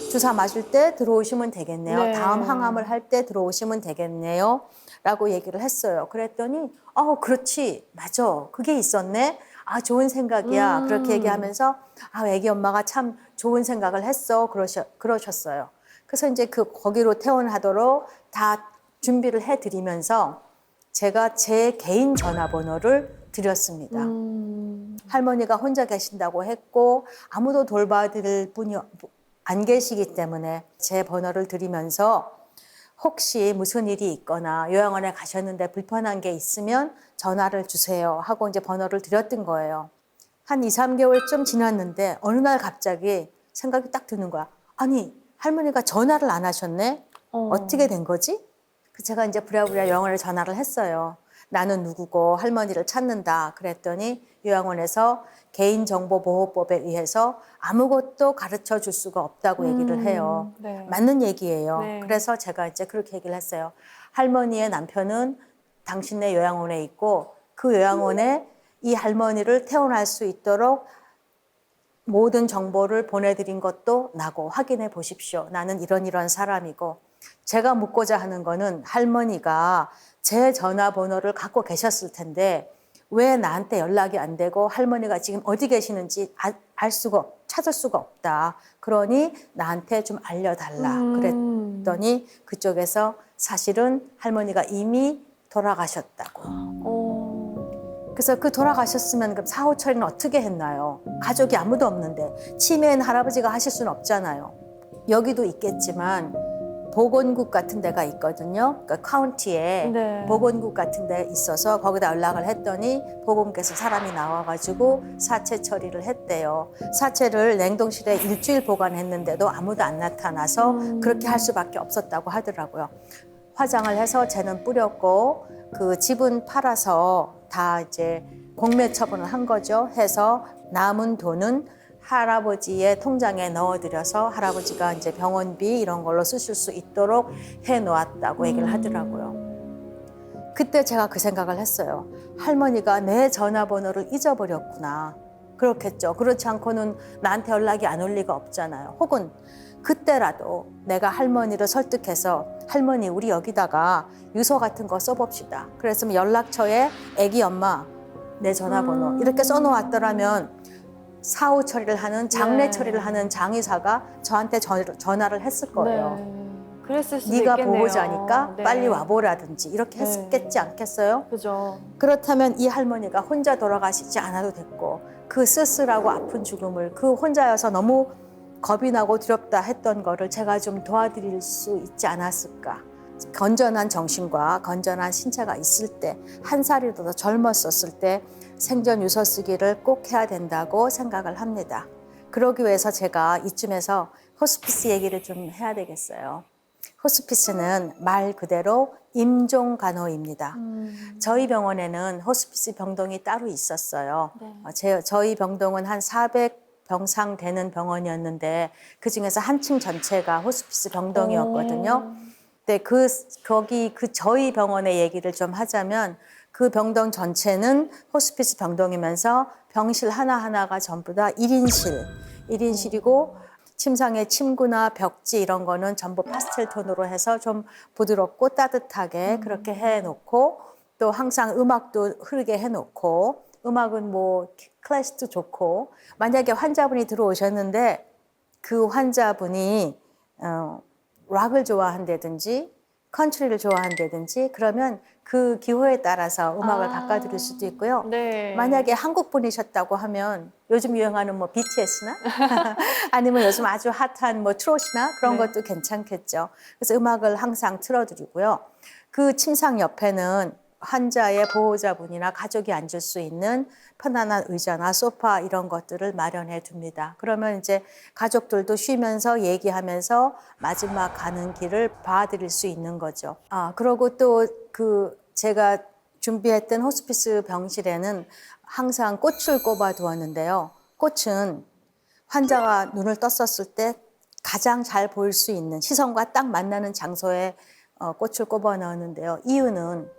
주사 맞을 때 들어오시면 되겠네요. 네. 다음 항암을 할 때 들어오시면 되겠네요. 라고 얘기를 했어요. 그랬더니 그렇지 맞아 그게 있었네. 아 좋은 생각이야. 그렇게 얘기하면서 아 애기 엄마가 참 좋은 생각을 했어. 그러셨어요. 그래서 이제 거기로 퇴원하도록 다 준비를 해드리면서 제가 제 개인 전화번호를 드렸습니다. 할머니가 혼자 계신다고 했고 아무도 돌봐드릴 분이 안 계시기 때문에 제 번호를 드리면서 혹시 무슨 일이 있거나 요양원에 가셨는데 불편한 게 있으면 전화를 주세요 하고 이제 번호를 드렸던 거예요. 한 2, 3개월쯤 지났는데 어느 날 갑자기 생각이 딱 드는 거야. 아니 할머니가 전화를 안 하셨네? 어떻게 된 거지? 제가 이제 부랴부랴 요양원에 전화를 했어요. 나는 누구고 할머니를 찾는다. 그랬더니 요양원에서 개인정보보호법에 의해서 아무것도 가르쳐 줄 수가 없다고 얘기를 해요. 네. 맞는 얘기예요. 네. 그래서 제가 이제 그렇게 얘기를 했어요. 할머니의 남편은 당신네 요양원에 있고 그 요양원에 이 할머니를 퇴원할 수 있도록 모든 정보를 보내드린 것도 나고 확인해 보십시오. 나는 이런 사람이고 제가 묻고자 하는 거는 할머니가 제 전화번호를 갖고 계셨을 텐데 왜 나한테 연락이 안 되고 할머니가 지금 어디 계시는지 찾을 수가 없다. 그러니 나한테 좀 알려달라. 그랬더니 그쪽에서 사실은 할머니가 이미 돌아가셨다고. 그래서 그 돌아가셨으면 그럼 사후 처리는 어떻게 했나요? 가족이 아무도 없는데 치매는 할아버지가 하실 수는 없잖아요. 여기도 있겠지만 보건국 같은 데가 있거든요. 그러니까 카운티에 네. 보건국 같은 데 있어서 거기다 연락을 했더니 보건께서 사람이 나와가지고 사체 처리를 했대요. 사체를 냉동실에 일주일 보관했는데도 아무도 안 나타나서 그렇게 할 수밖에 없었다고 하더라고요. 화장을 해서 쟤는 뿌렸고 그 집은 팔아서 다 이제 공매 처분을 한 거죠. 해서 남은 돈은 할아버지의 통장에 넣어드려서 할아버지가 이제 병원비 이런 걸로 쓰실 수 있도록 해놓았다고 얘기를 하더라고요. 그때 제가 그 생각을 했어요. 할머니가 내 전화번호를 잊어버렸구나. 그렇겠죠. 그렇지 않고는 나한테 연락이 안 올 리가 없잖아요. 혹은 그때라도 내가 할머니를 설득해서 할머니 우리 여기다가 유서 같은 거 써봅시다. 그래서 연락처에 애기 엄마 내 전화번호 이렇게 써놓았더라면 사후 처리를 하는 장례 네. 처리를 하는 장의사가 저한테 전화를 했을 거예요. 네. 그랬을 수도 네가 있겠네요. 보호자니까 네. 빨리 와보라든지 이렇게 네. 했겠지 않겠어요? 그죠. 그렇다면 이 할머니가 혼자 돌아가시지 않아도 됐고 그 쓸쓸하고 아픈 죽음을 그 혼자여서 너무 겁이 나고 두렵다 했던 거를 제가 좀 도와드릴 수 있지 않았을까. 건전한 정신과 건전한 신체가 있을 때, 한 살이라도 더 젊었었을 때 생전 유서 쓰기를 꼭 해야 된다고 생각을 합니다. 그러기 위해서 제가 이쯤에서 호스피스 얘기를 좀 해야 되겠어요. 호스피스는 말 그대로 임종 간호입니다. 저희 병원에는 호스피스 병동이 따로 있었어요. 네. 저희 병동은 한 400병상 되는 병원이었는데 그 중에서 한 층 전체가 호스피스 병동이었거든요. 근데 거기 저희 병원의 얘기를 좀 하자면 그 병동 전체는 호스피스 병동이면서 병실 하나하나가 전부 다 1인실이고 침상의 침구나 벽지 이런 거는 전부 파스텔 톤으로 해서 좀 부드럽고 따뜻하게 그렇게 해놓고 또 항상 음악도 흐르게 해놓고 음악은 뭐 클래식도 좋고 만약에 환자분이 들어오셨는데 그 환자분이 락을 좋아한다든지 컨트리를 좋아한다든지 그러면 그 기호에 따라서 음악을 바꿔드릴 수도 있고요. 네. 만약에 한국 분이셨다고 하면 요즘 유행하는 뭐 BTS나 아니면 요즘 아주 핫한 뭐 트롯이나 그런 네. 것도 괜찮겠죠. 그래서 음악을 항상 틀어드리고요. 그 침상 옆에는 환자의 보호자분이나 가족이 앉을 수 있는 편안한 의자나 소파 이런 것들을 마련해 둡니다. 그러면 이제 가족들도 쉬면서 얘기하면서 마지막 가는 길을 봐드릴 수 있는 거죠. 그리고 또 제가 준비했던 호스피스 병실에는 항상 꽃을 꼽아 두었는데요. 꽃은 환자가 눈을 떴었을 때 가장 잘 보일 수 있는 시선과 딱 만나는 장소에 꽃을 꼽아 넣었는데요. 이유는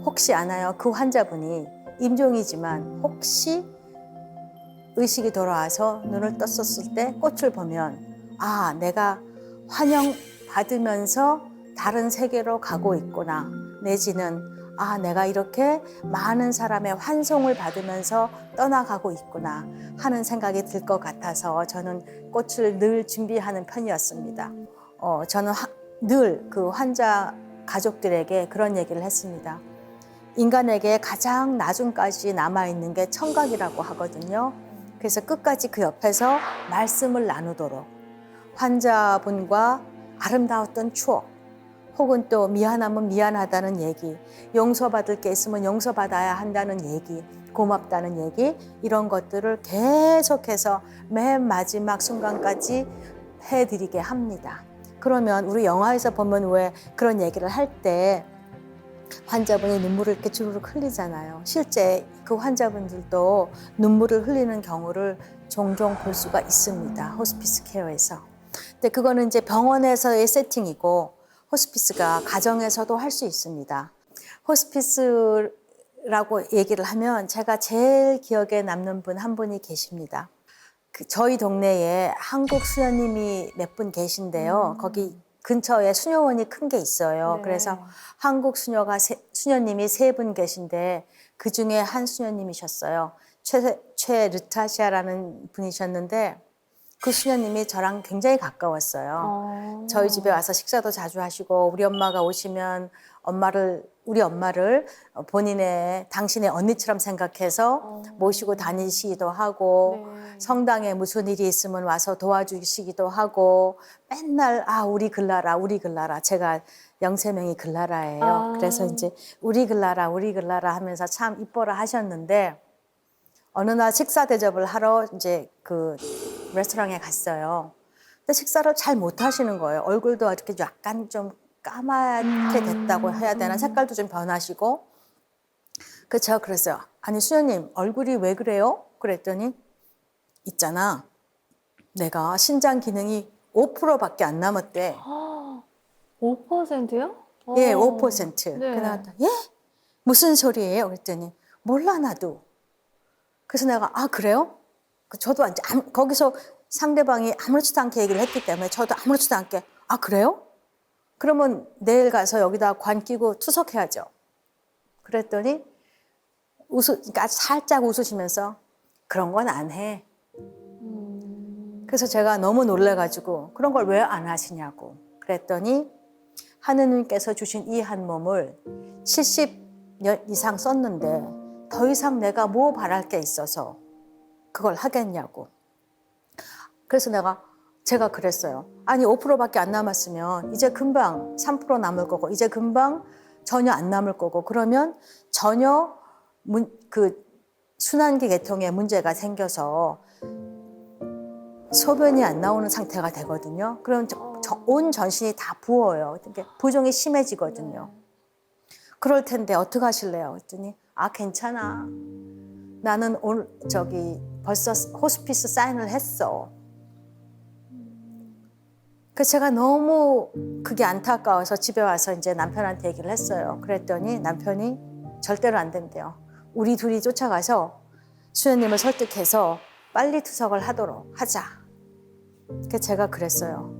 혹시 아나요? 그 환자분이 임종이지만 혹시 의식이 돌아와서 눈을 떴었을 때 꽃을 보면 내가 환영받으면서 다른 세계로 가고 있구나. 내지는 내가 이렇게 많은 사람의 환송을 받으면서 떠나가고 있구나 하는 생각이 들 것 같아서 저는 꽃을 늘 준비하는 편이었습니다. 저는 늘 그 환자 가족들에게 그런 얘기를 했습니다. 인간에게 가장 나중까지 남아있는 게 청각이라고 하거든요. 그래서 끝까지 그 옆에서 말씀을 나누도록 환자분과 아름다웠던 추억 혹은 또 미안하면 미안하다는 얘기, 용서받을 게 있으면 용서받아야 한다는 얘기, 고맙다는 얘기 이런 것들을 계속해서 맨 마지막 순간까지 해드리게 합니다. 그러면 우리 영화에서 보면 왜 그런 얘기를 할 때 환자분이 눈물을 이렇게 주르륵 흘리잖아요. 실제 그 환자분들도 눈물을 흘리는 경우를 종종 볼 수가 있습니다. 호스피스 케어에서. 근데 그거는 이제 병원에서의 세팅이고 호스피스가 가정에서도 할 수 있습니다. 호스피스라고 얘기를 하면 제가 제일 기억에 남는 분 한 분이 계십니다. 저희 동네에 한국 수녀님이 몇 분 계신데요. 거기 근처에 수녀원이 큰 게 있어요. 네. 그래서 한국 수녀님이 3분 계신데 그중에 한 수녀님이셨어요. 최르타시아라는 분이셨는데 그 수녀님이 저랑 굉장히 가까웠어요. 저희 집에 와서 식사도 자주 하시고 우리 엄마가 오시면 우리 엄마를 당신의 언니처럼 생각해서 모시고 다니시기도 하고 네. 성당에 무슨 일이 있으면 와서 도와주시기도 하고 맨날 우리 글라라 우리 글라라 제가 영세명이 글라라예요. 그래서 이제 우리 글라라 하면서 참 이뻐라 하셨는데 어느 날 식사 대접을 하러 이제 그 레스토랑에 갔어요. 근데 식사를 잘 못 하시는 거예요. 얼굴도 이렇게 약간 좀 까맣게 됐다고 해야 되나? 색깔도 좀 변하시고. 그래서 제가 그랬어요. 아니 수녀님 얼굴이 왜 그래요? 그랬더니 있잖아. 내가 신장 기능이 5%밖에 안 남았대. 5%요? 예, 5%. 네. 그래서 예? 무슨 소리예요? 그랬더니 몰라 나도. 그래서 내가 그래요? 저도 이제 거기서 상대방이 아무렇지도 않게 얘기를 했기 때문에 저도 아무렇지도 않게 그래요? 그러면 내일 가서 여기다 관 끼고 투석해야죠. 그랬더니 그러니까 살짝 웃으시면서 그런 건 안 해. 그래서 제가 너무 놀래가지고 그런 걸 왜 안 하시냐고 그랬더니 하느님께서 주신 이 한 몸을 70년 이상 썼는데 더 이상 내가 뭐 바랄 게 있어서 그걸 하겠냐고. 그래서 제가 그랬어요. 아니 5%밖에 안 남았으면 이제 금방 3% 남을 거고 이제 금방 전혀 안 남을 거고 그러면 전혀 그 순환기 계통에 문제가 생겨서 소변이 안 나오는 상태가 되거든요. 그럼 온 전신이 다 부어요. 부종이 심해지거든요. 그럴 텐데 어떻게 하실래요? 그랬더니 괜찮아. 나는 오늘 벌써 호스피스 사인을 했어. 그래서 제가 너무 그게 안타까워서 집에 와서 이제 남편한테 얘기를 했어요. 그랬더니 남편이 절대로 안 된대요. 우리 둘이 쫓아가서 수녀님을 설득해서 빨리 투석을 하도록 하자. 그래서 제가 그랬어요.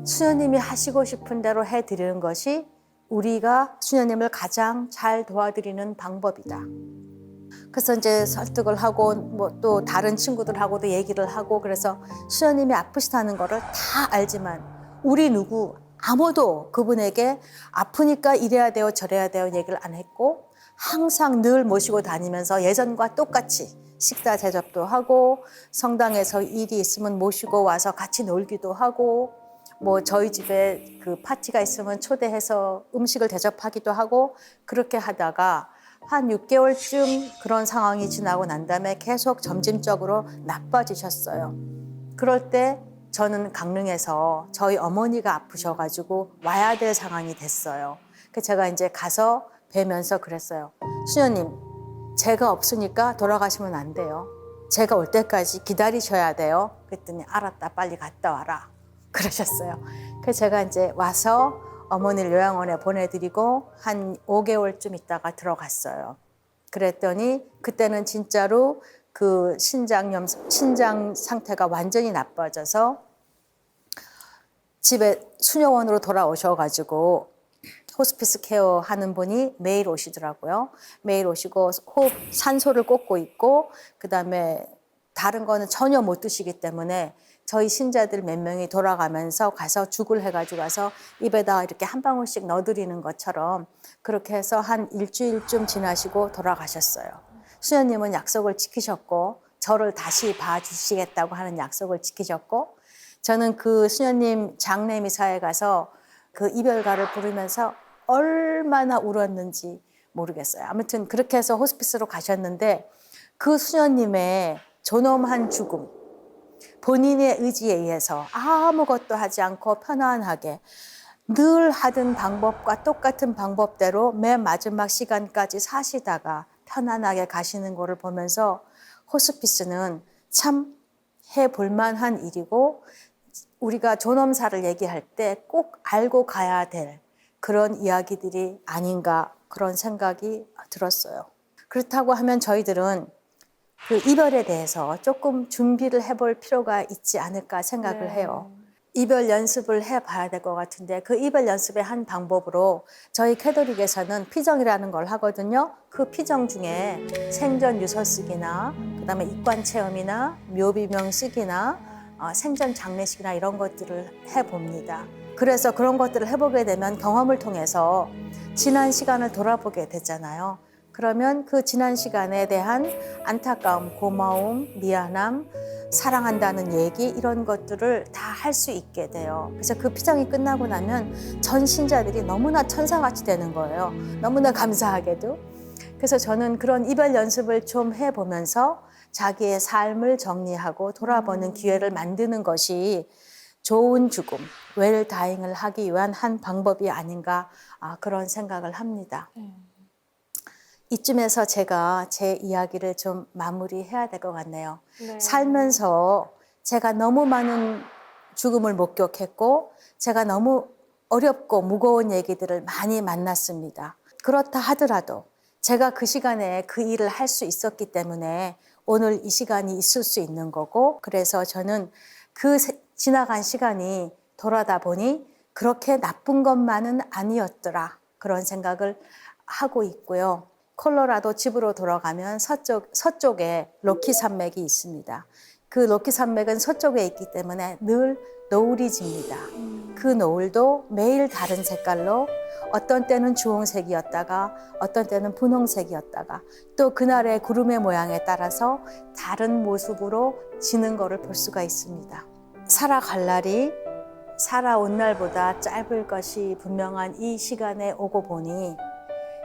수녀님이 하시고 싶은 대로 해드리는 것이 우리가 수녀님을 가장 잘 도와드리는 방법이다. 그래서 이제 설득을 하고 뭐 또 다른 친구들하고도 얘기를 하고 그래서 수녀님이 아프시다는 거를 다 알지만 우리 아무도 그분에게 아프니까 이래야 돼요 저래야 돼요 얘기를 안 했고 항상 늘 모시고 다니면서 예전과 똑같이 식사 대접도 하고 성당에서 일이 있으면 모시고 와서 같이 놀기도 하고 뭐 저희 집에 그 파티가 있으면 초대해서 음식을 대접하기도 하고 그렇게 하다가 한 6개월쯤 그런 상황이 지나고 난 다음에 계속 점진적으로 나빠지셨어요. 그럴 때 저는 강릉에서 저희 어머니가 아프셔가지고 와야 될 상황이 됐어요. 그래서 제가 이제 가서 뵈면서 그랬어요. 수녀님, 제가 없으니까 돌아가시면 안 돼요. 제가 올 때까지 기다리셔야 돼요. 그랬더니 알았다, 빨리 갔다 와라. 그러셨어요. 그래서 제가 이제 와서 어머니를 요양원에 보내드리고 한 5개월쯤 있다가 들어갔어요. 그랬더니 그때는 진짜로 그 신장 상태가 완전히 나빠져서 집에 수녀원으로 돌아오셔가지고 호스피스 케어 하는 분이 매일 오시더라고요. 매일 오시고 산소를 꽂고 있고 그다음에 다른 거는 전혀 못 드시기 때문에 저희 신자들 몇 명이 돌아가면서 가서 죽을 해가지고 가서 입에다 이렇게 한 방울씩 넣어드리는 것처럼 그렇게 해서 한 일주일쯤 지나시고 돌아가셨어요. 수녀님은 약속을 지키셨고 저를 다시 봐주시겠다고 하는 약속을 지키셨고 저는 그 수녀님 장례 미사에 가서 그 이별가를 부르면서 얼마나 울었는지 모르겠어요. 아무튼 그렇게 해서 호스피스로 가셨는데 그 수녀님의 존엄한 죽음 본인의 의지에 의해서 아무것도 하지 않고 편안하게 늘 하던 방법과 똑같은 방법대로 맨 마지막 시간까지 사시다가 편안하게 가시는 거를 보면서 호스피스는 참 해볼 만한 일이고 우리가 존엄사를 얘기할 때 꼭 알고 가야 될 그런 이야기들이 아닌가 그런 생각이 들었어요. 그렇다고 하면 저희들은 그 이별에 대해서 조금 준비를 해볼 필요가 있지 않을까 생각을 해요. 이별 연습을 해봐야 될 것 같은데 그 이별 연습의 한 방법으로 저희 캐톨릭에서는 피정이라는 걸 하거든요. 그 피정 중에 생전 유서 쓰기나 그다음에 입관 체험이나 묘비명 쓰기나 생전 장례식이나 이런 것들을 해봅니다. 그래서 그런 것들을 해보게 되면 경험을 통해서 지난 시간을 돌아보게 되잖아요. 그러면 그 지난 시간에 대한 안타까움, 고마움, 미안함, 사랑한다는 얘기 이런 것들을 다 할 수 있게 돼요. 그래서 그 피정이 끝나고 나면 전 신자들이 너무나 천사같이 되는 거예요. 너무나 감사하게도. 그래서 저는 그런 이별 연습을 좀 해보면서 자기의 삶을 정리하고 돌아보는 기회를 만드는 것이 좋은 죽음, 웰다잉을 하기 위한 한 방법이 아닌가 그런 생각을 합니다. 이쯤에서 제가 제 이야기를 좀 마무리해야 될 것 같네요. 네. 살면서 제가 너무 많은 죽음을 목격했고 제가 너무 어렵고 무거운 얘기들을 많이 만났습니다. 그렇다 하더라도 제가 그 시간에 그 일을 할 수 있었기 때문에 오늘 이 시간이 있을 수 있는 거고 그래서 저는 그 지나간 시간이 돌아다 보니 그렇게 나쁜 것만은 아니었더라 그런 생각을 하고 있고요. 콜로라도 집으로 돌아가면 서쪽에 로키 산맥이 있습니다. 그 로키 산맥은 서쪽에 있기 때문에 늘 노을이 집니다. 그 노을도 매일 다른 색깔로 어떤 때는 주홍색이었다가 어떤 때는 분홍색이었다가 또 그날의 구름의 모양에 따라서 다른 모습으로 지는 것을 볼 수가 있습니다. 살아갈 날이 살아온 날보다 짧을 것이 분명한 이 시간에 오고 보니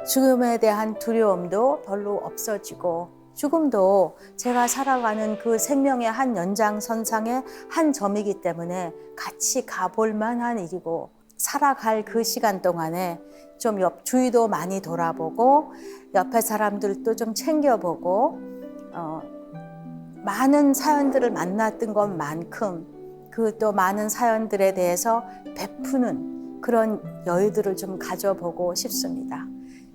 죽음에 대한 두려움도 별로 없어지고 죽음도 제가 살아가는 그 생명의 한 연장선상의 한 점이기 때문에 같이 가볼 만한 일이고 살아갈 그 시간 동안에 좀 주위도 많이 돌아보고 옆에 사람들도 좀 챙겨보고 많은 사연들을 만났던 것만큼 그 또 많은 사연들에 대해서 베푸는 그런 여유들을 좀 가져보고 싶습니다.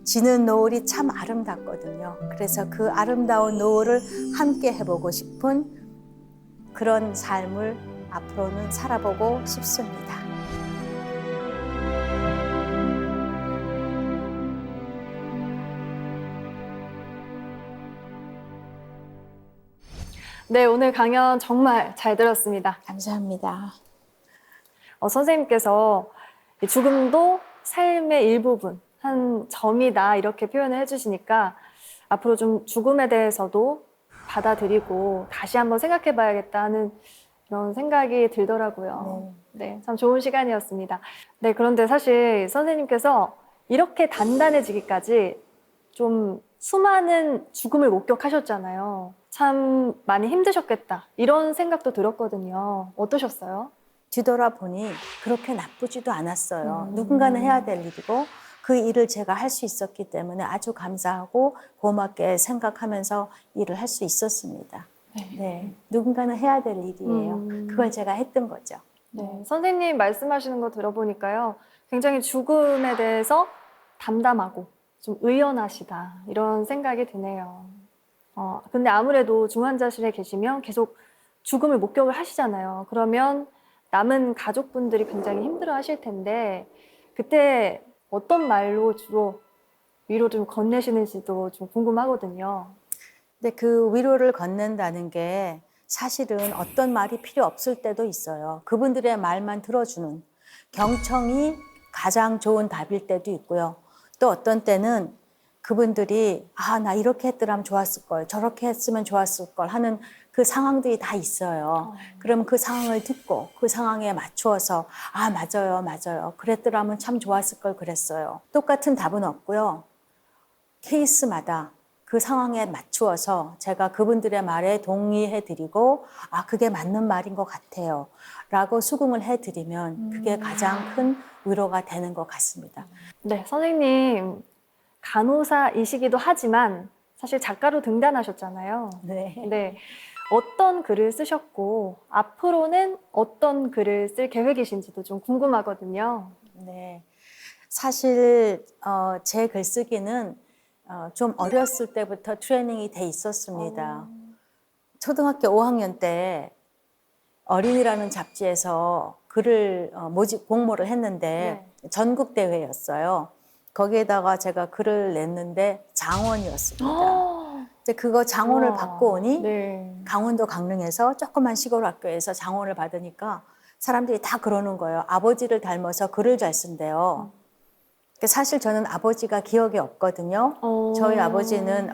지는 노을이 참 아름답거든요. 그래서 그 아름다운 노을을 함께 해보고 싶은 그런 삶을 앞으로는 살아보고 싶습니다. 네, 오늘 강연 정말 잘 들었습니다. 감사합니다. 선생님께서 이 죽음도 삶의 일부분, 한 점이다 이렇게 표현을 해주시니까 앞으로 좀 죽음에 대해서도 받아들이고 다시 한번 생각해 봐야겠다 하는 그런 생각이 들더라고요. 네, 참 좋은 시간이었습니다. 네, 그런데 사실 선생님께서 이렇게 단단해지기까지 좀 수많은 죽음을 목격하셨잖아요. 참 많이 힘드셨겠다 이런 생각도 들었거든요. 어떠셨어요? 뒤돌아보니 그렇게 나쁘지도 않았어요. 누군가는 해야 될 일이고 그 일을 제가 할 수 있었기 때문에 아주 감사하고 고맙게 생각하면서 일을 할 수 있었습니다. 네, 누군가는 해야 될 일이에요. 그걸 제가 했던 거죠. 네, 선생님 말씀하시는 거 들어보니까요. 굉장히 죽음에 대해서 담담하고 좀 의연하시다 이런 생각이 드네요. 근데 아무래도 중환자실에 계시면 계속 죽음을 목격을 하시잖아요. 그러면 남은 가족분들이 굉장히 힘들어 하실 텐데 그때 어떤 말로 주로 위로 좀 건네시는지도 좀 궁금하거든요. 근데 그 위로를 건넨다는 게 사실은 어떤 말이 필요 없을 때도 있어요. 그분들의 말만 들어주는 경청이 가장 좋은 답일 때도 있고요. 또 어떤 때는 그분들이 나 이렇게 했더라면 좋았을 걸, 저렇게 했으면 좋았을 걸 하는 그 상황들이 다 있어요. 그럼 그 상황을 듣고 그 상황에 맞추어서 맞아요, 맞아요. 그랬더라면 참 좋았을 걸 그랬어요. 똑같은 답은 없고요. 케이스마다 그 상황에 맞추어서 제가 그분들의 말에 동의해드리고 그게 맞는 말인 것 같아요 라고 수긍을 해드리면 그게 가장 큰 위로가 되는 것 같습니다. 네, 선생님 간호사이시기도 하지만 사실 작가로 등단하셨잖아요. 네. 어떤 글을 쓰셨고 앞으로는 어떤 글을 쓸 계획이신지도 좀 궁금하거든요. 네, 사실 제 글쓰기는 좀 어렸을 때부터 트레이닝이 돼 있었습니다. 초등학교 5학년 때 어린이라는 잡지에서 글을 모집 공모를 했는데 전국 대회였어요. 거기에다가 제가 글을 냈는데 장원이었습니다. 이제 그거 장원을 우와. 받고 오니 네. 강원도 강릉에서 조그만 시골 학교에서 장원을 받으니까 사람들이 다 그러는 거예요. 아버지를 닮아서 글을 잘 쓴대요. 사실 저는 아버지가 기억이 없거든요. 저희 아버지는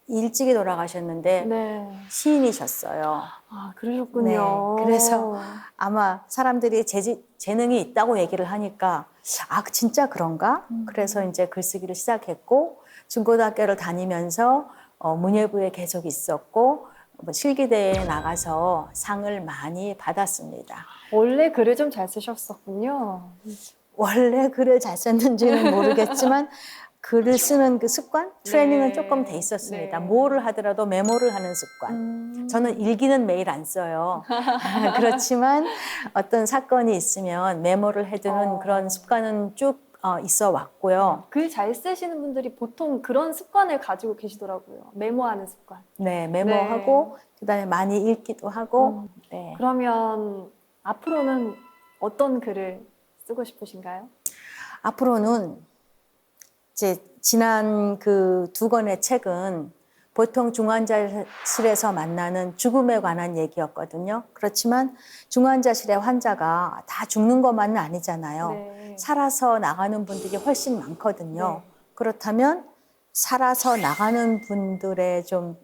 일찍이 돌아가셨는데 네. 시인이셨어요. 아, 그러셨군요. 네, 그래서 아마 사람들이 재능이 있다고 얘기를 하니까 아, 진짜 그런가? 그래서 이제 글쓰기를 시작했고 중고등학교를 다니면서 문예부에 계속 있었고 뭐 실기대회에 나가서 상을 많이 받았습니다. 원래 글을 좀 잘 쓰셨었군요. 원래 글을 잘 썼는지는 모르겠지만 글을 쓰는 그 습관, 트레이닝은 네. 조금 돼 있었습니다. 네. 뭐를 하더라도 메모를 하는 습관. 저는 일기는 매일 안 써요. 그렇지만 어떤 사건이 있으면 메모를 해두는 그런 습관은 쭉 있어 왔고요. 글 잘 쓰시는 분들이 보통 그런 습관을 가지고 계시더라고요. 메모하는 습관. 네, 메모하고 그다음에 많이 읽기도 하고. 네. 그러면 앞으로는 어떤 글을 쓰고 싶으신가요? 앞으로는 이제 지난 그 2권의 책은 보통 중환자실에서 만나는 죽음에 관한 얘기였거든요. 그렇지만 중환자실의 환자가 다 죽는 것만은 아니잖아요. 네. 살아서 나가는 분들이 훨씬 많거든요. 네. 그렇다면 살아서 나가는 분들의 좀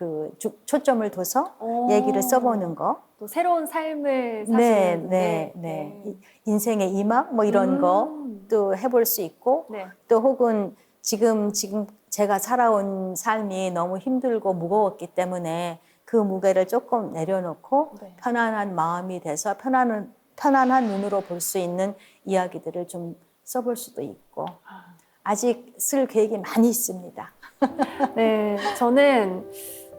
그 초점을 둬서 얘기를 써보는 거. 또 새로운 삶을 사시는 네, 분들. 네, 네. 인생의 이막 뭐 이런 것도 해볼 수 있고 네. 또 혹은 지금 제가 살아온 삶이 너무 힘들고 무거웠기 때문에 그 무게를 조금 내려놓고 네. 편안한 마음이 돼서 편안한 눈으로 볼 수 있는 이야기들을 좀 써볼 수도 있고 아직 쓸 계획이 많이 있습니다. 네, 저는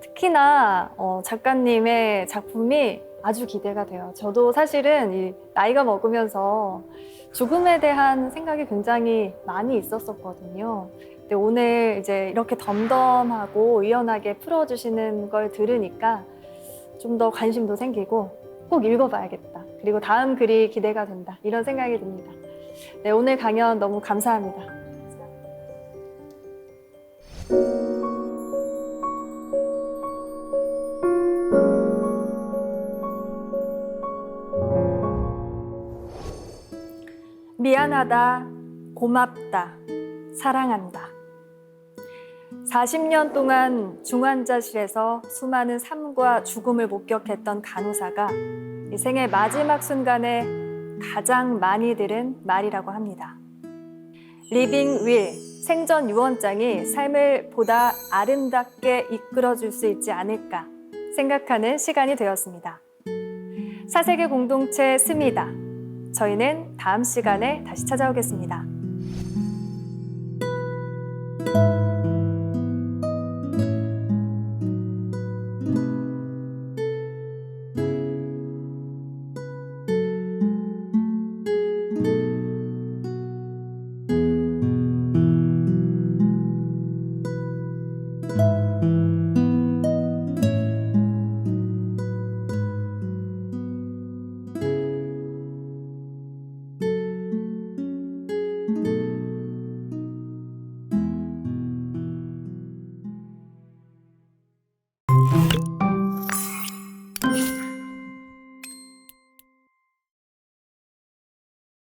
특히나 작가님의 작품이 아주 기대가 돼요. 저도 사실은 이 나이가 먹으면서 죽음에 대한 생각이 굉장히 많이 있었었거든요. 근데 오늘 이제 이렇게 덤덤하고 의연하게 풀어주시는 걸 들으니까 좀 더 관심도 생기고 꼭 읽어봐야겠다. 그리고 다음 글이 기대가 된다. 이런 생각이 듭니다. 네, 오늘 강연 너무 감사합니다. 미안하다, 고맙다, 사랑한다. 40년 동안 중환자실에서 수많은 삶과 죽음을 목격했던 간호사가 이 생의 마지막 순간에 가장 많이 들은 말이라고 합니다. 리빙 윌, 생전 유언장이 삶을 보다 아름답게 이끌어줄 수 있지 않을까 생각하는 시간이 되었습니다. 사색의 공동체 스미다. 저희는 다음 시간에 다시 찾아오겠습니다.